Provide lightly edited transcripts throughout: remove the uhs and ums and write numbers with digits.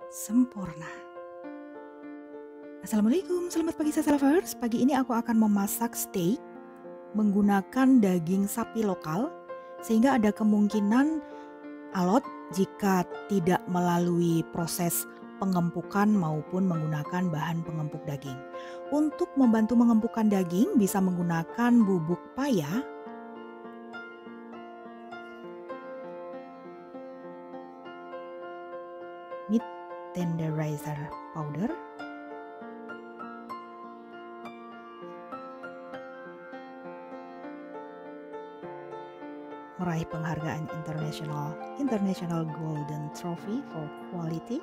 sempurna. Assalamualaikum, selamat pagi Sasa Lovers. Pagi ini aku akan memasak steak menggunakan daging sapi lokal, sehingga ada kemungkinan alot jika tidak melalui proses pengempukan maupun menggunakan bahan pengempuk daging. Untuk membantu mengempukan daging bisa menggunakan bubuk paya, meat tenderizer powder, meraih penghargaan International Golden Trophy for Quality.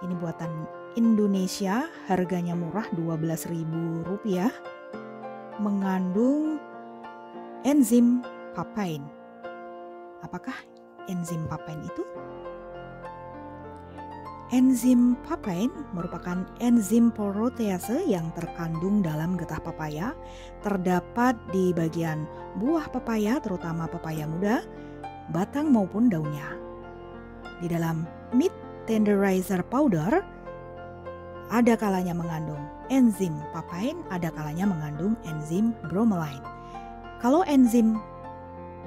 Ini buatan Indonesia, harganya murah Rp12.000, mengandung enzim papain. Apakah enzim papain itu? Enzim papain merupakan enzim protease yang terkandung dalam getah pepaya, terdapat di bagian buah pepaya, terutama pepaya muda, batang maupun daunnya. Di dalam meat tenderizer powder, ada kalanya mengandung enzim papain, ada kalanya mengandung enzim bromelain. Kalau enzim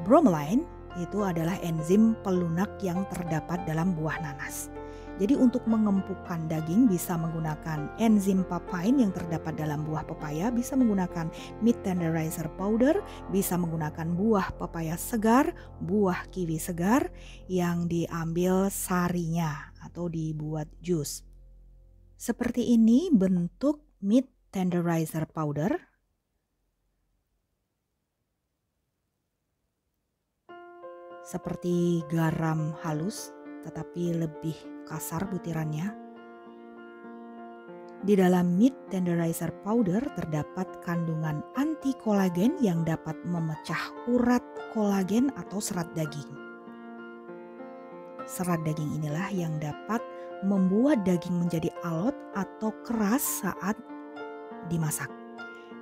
bromelain itu adalah enzim pelunak yang terdapat dalam buah nanas. Jadi untuk mengempukkan daging bisa menggunakan enzim papain yang terdapat dalam buah pepaya, bisa menggunakan meat tenderizer powder, bisa menggunakan buah pepaya segar, buah kiwi segar yang diambil sarinya atau dibuat jus. Seperti ini bentuk meat tenderizer powder. Seperti garam halus tetapi lebih kasar butirannya. Di dalam meat tenderizer powder terdapat kandungan anti kolagen yang dapat memecah urat kolagen atau serat daging. Serat daging inilah yang dapat membuat daging menjadi alot atau keras saat dimasak.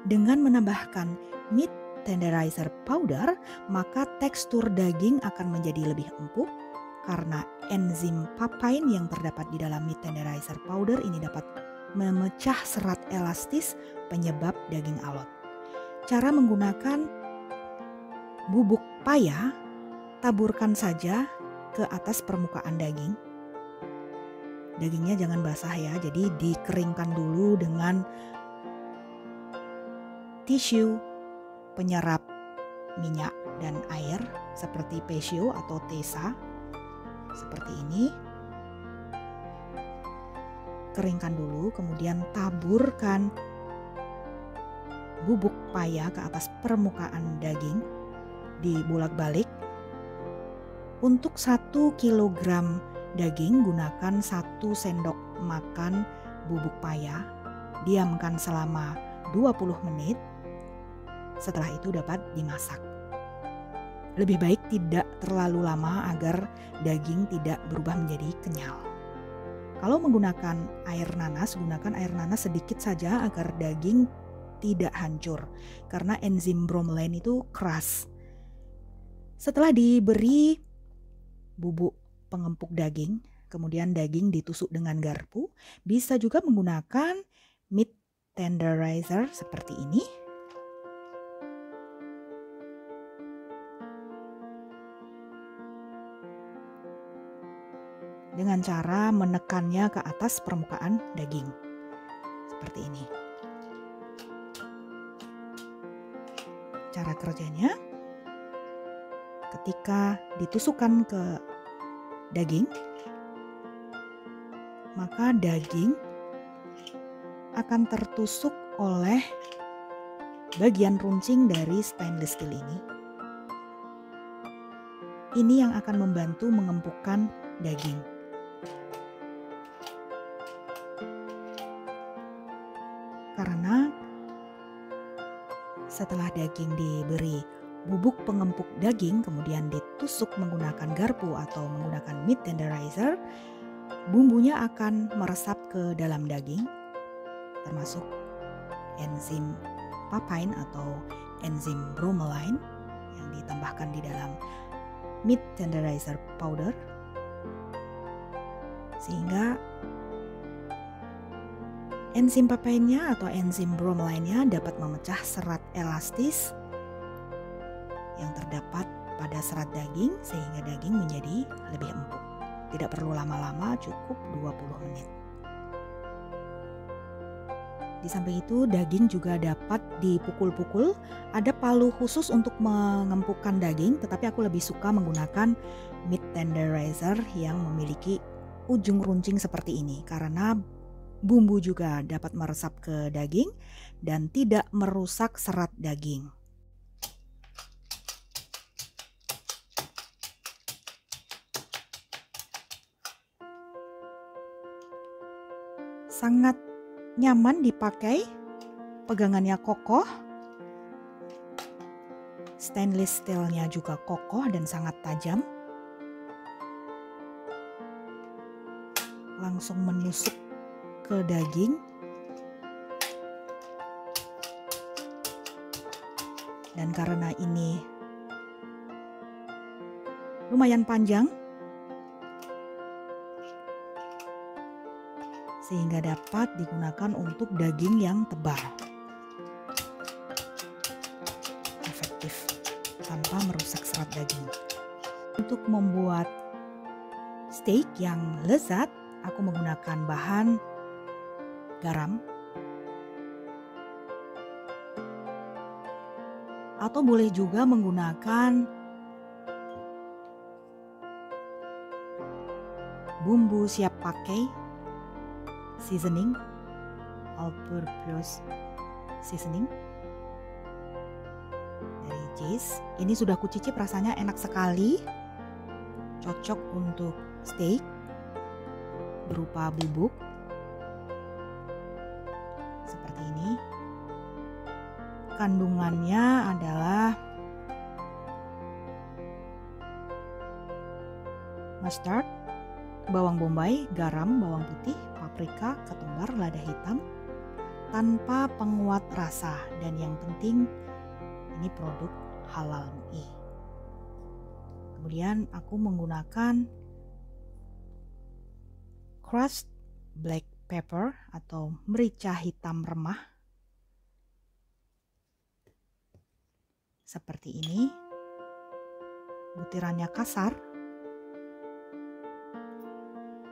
Dengan menambahkan meat tenderizer powder, maka tekstur daging akan menjadi lebih empuk karena enzim papain yang terdapat di dalam meat tenderizer powder ini dapat memecah serat elastis penyebab daging alot. Cara menggunakan bubuk paya, taburkan saja ke atas permukaan daging. Dagingnya jangan basah ya, jadi dikeringkan dulu dengan tisu penyerap minyak dan air seperti Pesio atau Tesa. Seperti ini. Keringkan dulu, kemudian taburkan bubuk paya ke atas permukaan daging, dibolak-balik. Untuk 1 kilogram daging gunakan 1 sendok makan bubuk paya. Diamkan selama 20 menit. Setelah itu dapat dimasak. Lebih baik tidak terlalu lama agar daging tidak berubah menjadi kenyal. Kalau menggunakan air nanas, gunakan air nanas sedikit saja agar daging tidak hancur karena enzim bromelain itu keras. Setelah diberi bubuk pengempuk daging, kemudian daging ditusuk dengan garpu, bisa juga menggunakan meat tenderizer seperti ini. Dengan cara menekannya ke atas permukaan daging. Seperti ini. Cara kerjanya, ketika ditusukkan ke daging, maka daging akan tertusuk oleh bagian runcing dari stainless steel ini. Ini yang akan membantu mengempukkan daging. Karena setelah daging diberi bubuk pengempuk daging kemudian ditusuk menggunakan garpu atau menggunakan meat tenderizer, bumbunya akan meresap ke dalam daging, termasuk enzim papain atau enzim bromelain yang ditambahkan di dalam meat tenderizer powder. sehingga enzim papainnya atau enzim bromelainnya dapat memecah serat elastis yang terdapat pada serat daging sehingga daging menjadi lebih empuk. Tidak perlu lama-lama, cukup 20 menit. Di samping itu daging juga dapat dipukul-pukul. Ada palu khusus untuk mengempukkan daging, tetapi aku lebih suka menggunakan meat tenderizer yang memiliki ujung runcing seperti ini karena bumbu juga dapat meresap ke daging dan tidak merusak serat daging. Sangat nyaman dipakai, pegangannya kokoh, stainless steelnya juga kokoh dan sangat tajam. Langsung menusuk ke daging dan karena ini lumayan panjang sehingga dapat digunakan untuk daging yang tebal, efektif tanpa merusak serat daging. Untuk membuat steak yang lezat, aku menggunakan bahan garam, atau boleh juga menggunakan bumbu siap pakai, seasoning, all-purpose seasoning dari Jeyes. Ini sudah kucicip, rasanya enak sekali, cocok untuk steak berupa bubuk. Seperti ini. Kandungannya adalah mustard, bawang bombay, garam, bawang putih, paprika, ketumbar, lada hitam, tanpa penguat rasa, dan yang penting ini produk halal MUI. Kemudian aku menggunakan crushed black pepper atau merica hitam remah seperti ini. Butirannya kasar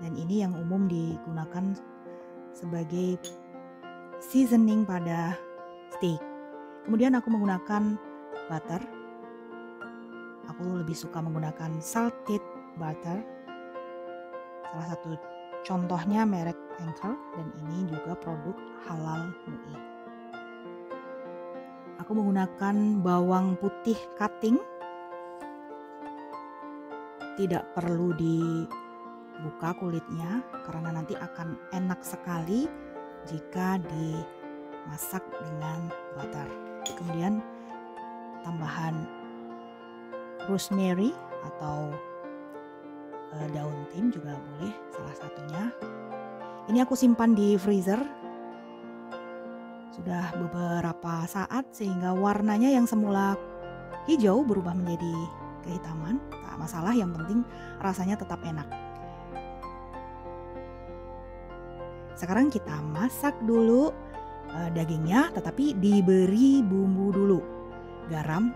dan ini yang umum digunakan sebagai seasoning pada steak. Kemudian aku menggunakan butter. Aku lebih suka menggunakan salted butter. Salah satu contohnya merek Anchor, dan ini juga produk halal MUI. Aku menggunakan bawang putih cutting. Tidak perlu dibuka kulitnya karena nanti akan enak sekali jika dimasak dengan butter. Kemudian tambahan rosemary atau daun tim juga boleh, salah satunya. Ini aku simpan di freezer sudah beberapa saat sehingga warnanya yang semula hijau berubah menjadi kehitaman. Tak masalah, yang penting rasanya tetap enak. Sekarang kita masak dulu dagingnya, tetapi diberi bumbu dulu, garam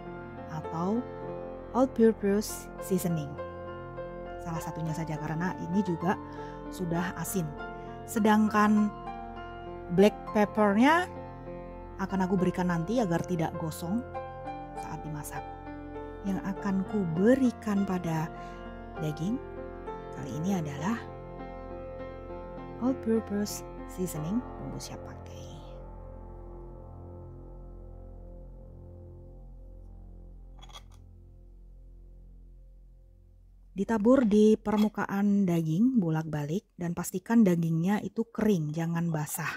atau all-purpose seasoning. Salah satunya saja karena ini juga sudah asin. Sedangkan black peppernya akan aku berikan nanti agar tidak gosong saat dimasak. Yang akan ku berikan pada daging kali ini adalah all-purpose seasoning, bumbu siap pakai. Ditabur di permukaan daging bolak-balik dan pastikan dagingnya itu kering, jangan basah.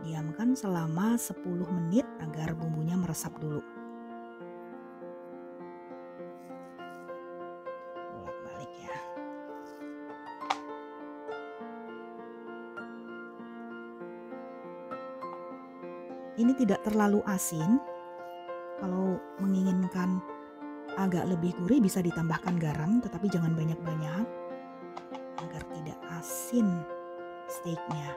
Diamkan selama 10 menit agar bumbunya meresap dulu. Bolak-balik ya. Ini tidak terlalu asin. Kalau menginginkan agak lebih gurih bisa ditambahkan garam, tetapi jangan banyak-banyak agar tidak asin steaknya.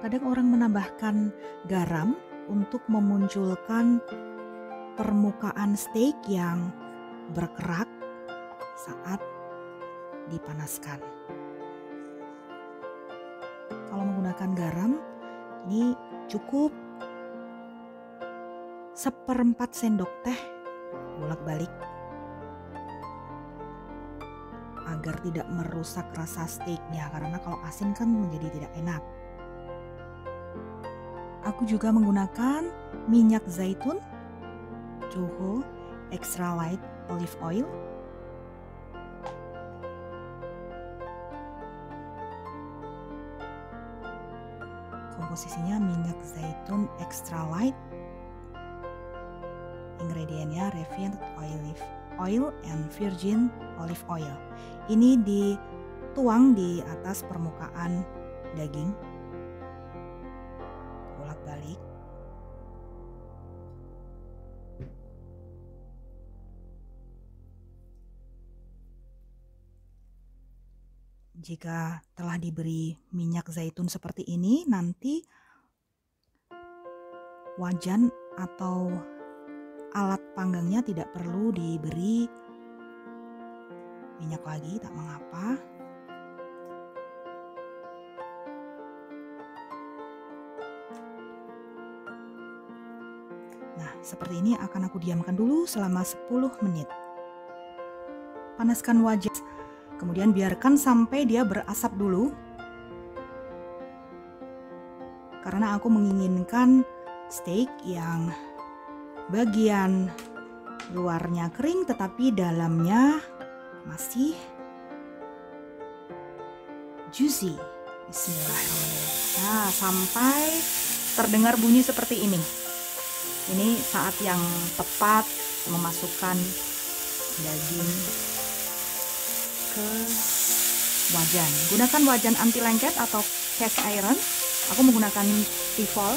Kadang orang menambahkan garam untuk memunculkan permukaan steak yang berkerak saat dipanaskan. Kalau menggunakan garam, ini cukup 1/4 sendok teh bolak-balik agar tidak merusak rasa steaknya, karena kalau asin kan menjadi tidak enak. Aku juga menggunakan minyak zaitun, Joho extra light olive oil, komposisinya minyak zaitun extra light, ingredientnya refined olive oil and virgin olive oil. Ini dituang di atas permukaan daging, bolak-balik. Jika telah diberi minyak zaitun seperti ini, nanti wajan atau alat panggangnya tidak perlu diberi minyak lagi, tak mengapa. Nah, seperti ini akan aku diamkan dulu selama 10 menit. Panaskan wajan, kemudian biarkan sampai dia berasap dulu. Karena aku menginginkan steak yang bagian luarnya kering tetapi dalamnya masih juicy. Bismillahirrahmanirrahim. Nah, sampai terdengar bunyi seperti ini. Ini saat yang tepat memasukkan daging ke wajan. Gunakan wajan anti lengket atau cast iron. Aku menggunakan Tefal.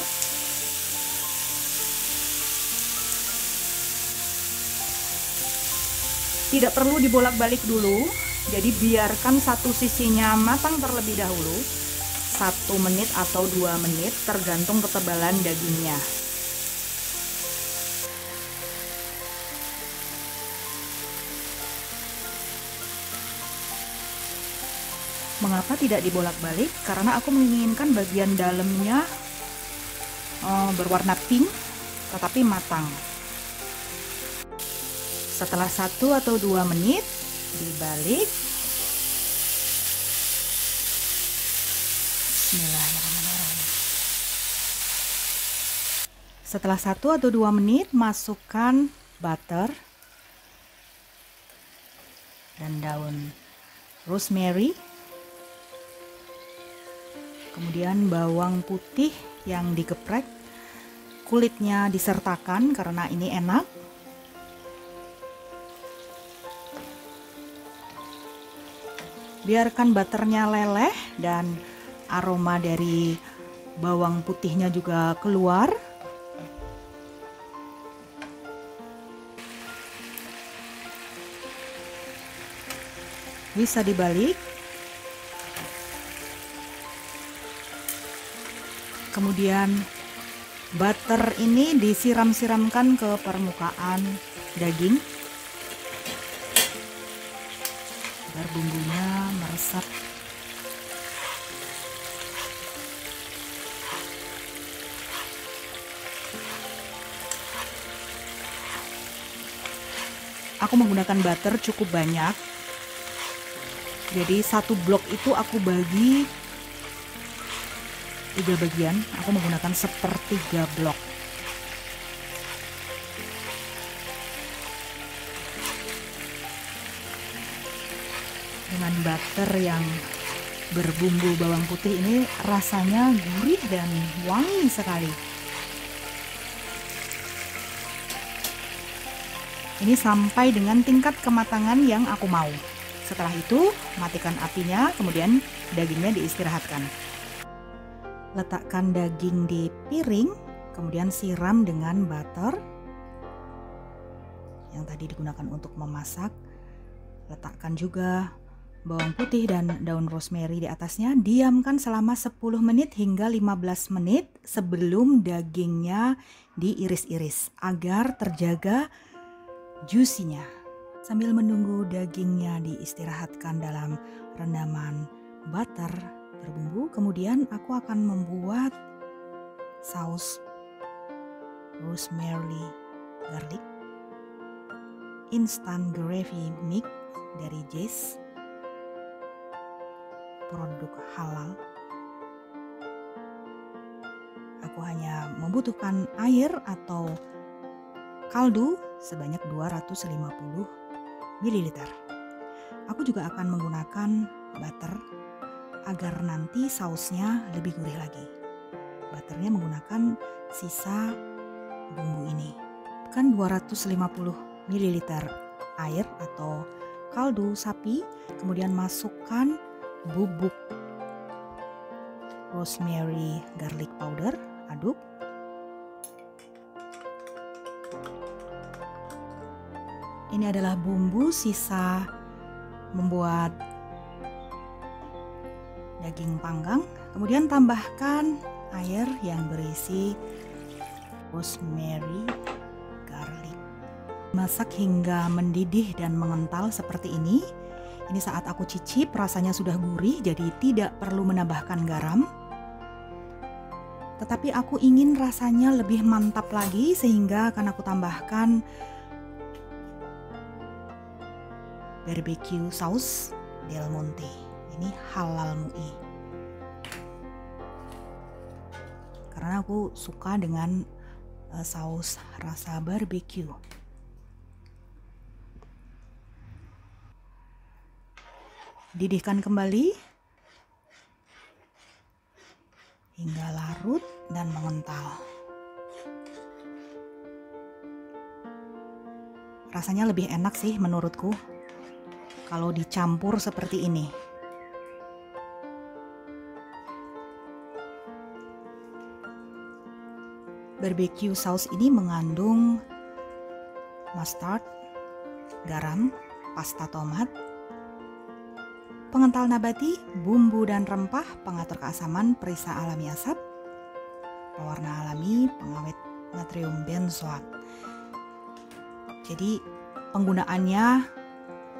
Tidak perlu dibolak-balik dulu, jadi biarkan satu sisinya matang terlebih dahulu, 1 menit atau 2 menit tergantung ketebalan dagingnya. Mengapa tidak dibolak-balik? Karena aku menginginkan bagian dalamnya berwarna pink tetapi matang. Setelah 1 atau 2 menit dibalik. Bismillahirrahmanirrahim. Setelah 1 atau 2 menit masukkan butter dan daun rosemary. Kemudian bawang putih yang digeprek, kulitnya disertakan karena ini enak. Biarkan butternya leleh dan aroma dari bawang putihnya juga keluar. Bisa dibalik. Kemudian butter ini disiram-siramkan ke permukaan daging agar bumbunya meresap. Aku menggunakan butter cukup banyak. Jadi 1 blok itu aku bagi 3 bagian. Aku menggunakan 1/3 blok. Dengan butter yang berbumbu bawang putih ini rasanya gurih dan wangi sekali. Ini sampai dengan tingkat kematangan yang aku mau. Setelah itu matikan apinya, kemudian dagingnya diistirahatkan. Letakkan daging di piring, kemudian siram dengan butter yang tadi digunakan untuk memasak. Letakkan juga bawang putih dan daun rosemary di atasnya. Diamkan selama 10 menit hingga 15 menit sebelum dagingnya diiris-iris agar terjaga juicy-nya. Sambil menunggu dagingnya diistirahatkan dalam rendaman butter berbumbu, kemudian aku akan membuat saus rosemary garlic instant gravy mix dari Jess, produk halal. Aku hanya membutuhkan air atau kaldu sebanyak 250 ml. Aku juga akan menggunakan butter agar nanti sausnya lebih gurih lagi. Butternya menggunakan sisa bumbu ini. Kan 250 ml air atau kaldu sapi, kemudian masukkan bubuk rosemary garlic powder, aduk. Ini adalah bumbu sisa membuat daging panggang. Kemudian tambahkan air yang berisi rosemary garlic. Masak hingga mendidih dan mengental seperti ini. Ini saat aku cicip rasanya sudah gurih, jadi tidak perlu menambahkan garam. Tetapi aku ingin rasanya lebih mantap lagi sehingga akan aku tambahkan barbecue sauce Del Monte. Ini halal MUI. Karena aku suka dengan saus rasa barbecue. Didihkan kembali hingga larut dan mengental. Rasanya lebih enak sih menurutku kalau dicampur seperti ini. Barbecue sauce ini mengandung mustard, garam, pasta tomat, pengental nabati, bumbu dan rempah, pengatur keasaman, perisa alami asap, pewarna alami, pengawet natrium benzoat. Jadi penggunaannya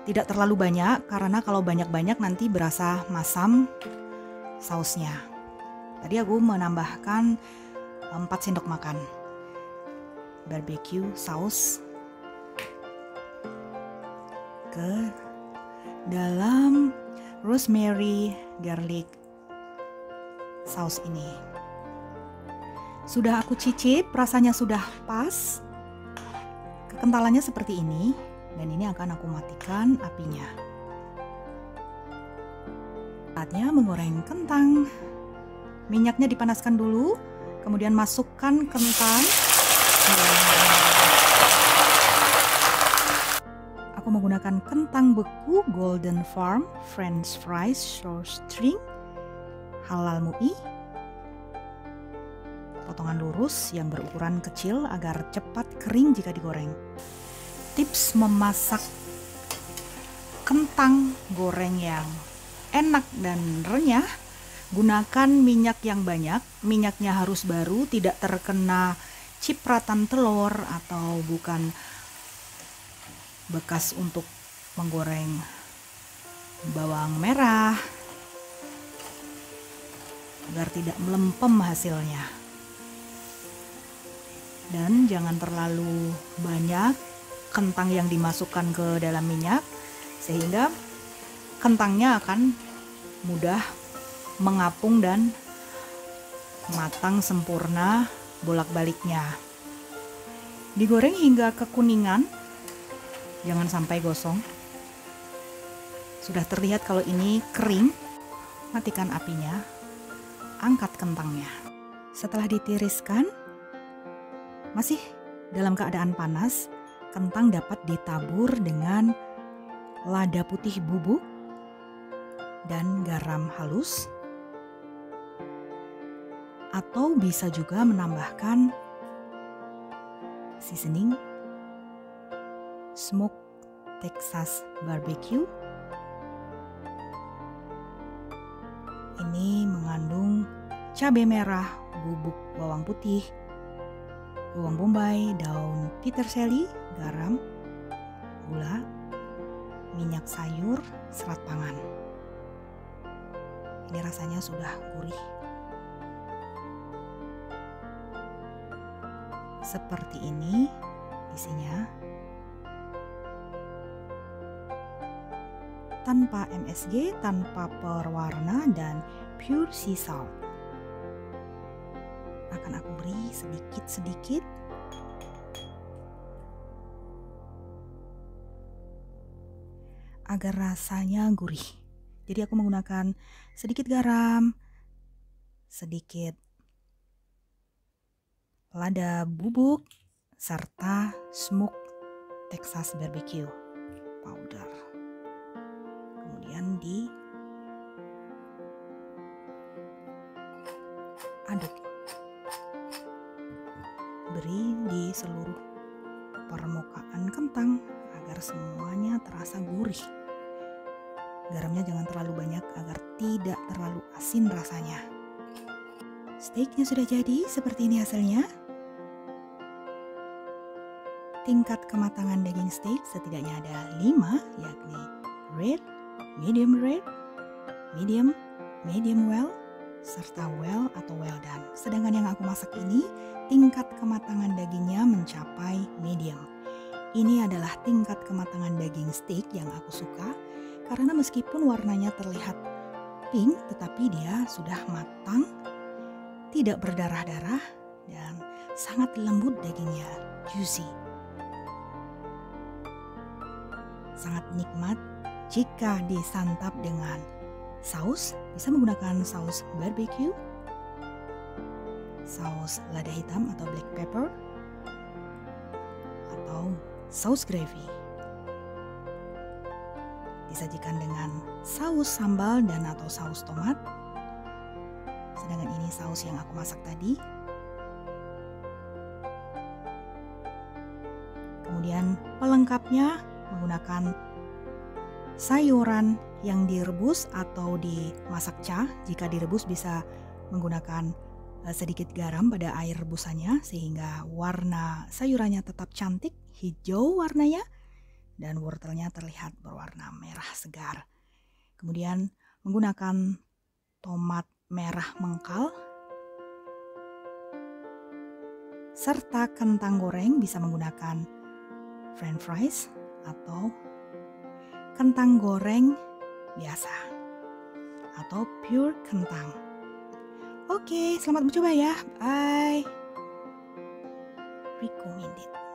tidak terlalu banyak karena kalau banyak-banyak nanti berasa masam sausnya. Tadi aku menambahkan 4 sendok makan barbecue sauce ke dalam rosemary garlic saus ini. Sudah aku cicip, rasanya sudah pas. Kekentalannya seperti ini, dan ini akan aku matikan apinya. Saatnya menggoreng kentang. Minyaknya dipanaskan dulu, kemudian masukkan kentang. Aku menggunakan kentang beku Golden Farm French Fries Shoestring halal MUI. Potongan lurus yang berukuran kecil agar cepat kering jika digoreng. Tips memasak kentang goreng yang enak dan renyah, gunakan minyak yang banyak. Minyaknya harus baru, tidak terkena cipratan telur atau bukan bekas untuk menggoreng bawang merah, agar tidak melempem hasilnya. Dan jangan terlalu banyak kentang yang dimasukkan ke dalam minyak sehingga kentangnya akan mudah mengapung dan matang sempurna bolak-baliknya. Digoreng hingga kekuningan, jangan sampai gosong. Sudah terlihat kalau ini kering, matikan apinya, angkat kentangnya. Setelah ditiriskan, masih dalam keadaan panas, kentang dapat ditabur dengan lada putih bubuk dan garam halus. Atau bisa juga menambahkan seasoning smoked Texas barbecue. Ini mengandung cabai merah, bubuk bawang putih, bawang bombay, daun peterseli, garam, gula, minyak sayur, serat pangan. Ini rasanya sudah gurih. Seperti ini isinya. Tanpa MSG, tanpa perwarna, dan pure sea salt. Akan aku beri sedikit-sedikit. Agar rasanya gurih. Jadi aku menggunakan sedikit garam, sedikit lada bubuk, serta smoked Texas barbecue powder. Kemudian diaduk. Beri di seluruh permukaan kentang agar semuanya terasa gurih. Garamnya jangan terlalu banyak agar tidak terlalu asin rasanya. Steaknya sudah jadi, seperti ini hasilnya. Tingkat kematangan daging steak setidaknya ada 5, yakni rare, medium, medium well, serta well atau well done. Sedangkan yang aku masak ini, tingkat kematangan dagingnya mencapai medium. Ini adalah tingkat kematangan daging steak yang aku suka, karena meskipun warnanya terlihat pink, tetapi dia sudah matang, tidak berdarah-darah, dan sangat lembut dagingnya, juicy. Sangat nikmat jika disantap dengan saus, bisa menggunakan saus barbecue, saus lada hitam atau black pepper, atau saus gravy. Disajikan dengan saus sambal dan atau saus tomat. Sedangkan ini saus yang aku masak tadi. Kemudian pelengkapnya menggunakan sayuran yang direbus atau dimasak ca. Jika direbus bisa menggunakan sedikit garam pada air rebusannya sehingga warna sayurannya tetap cantik, hijau warnanya, dan wortelnya terlihat berwarna merah segar. Kemudian menggunakan tomat merah mengkal serta kentang goreng, bisa menggunakan french fries atau kentang goreng biasa atau pure kentang. Oke, selamat mencoba ya. Bye. Recommended.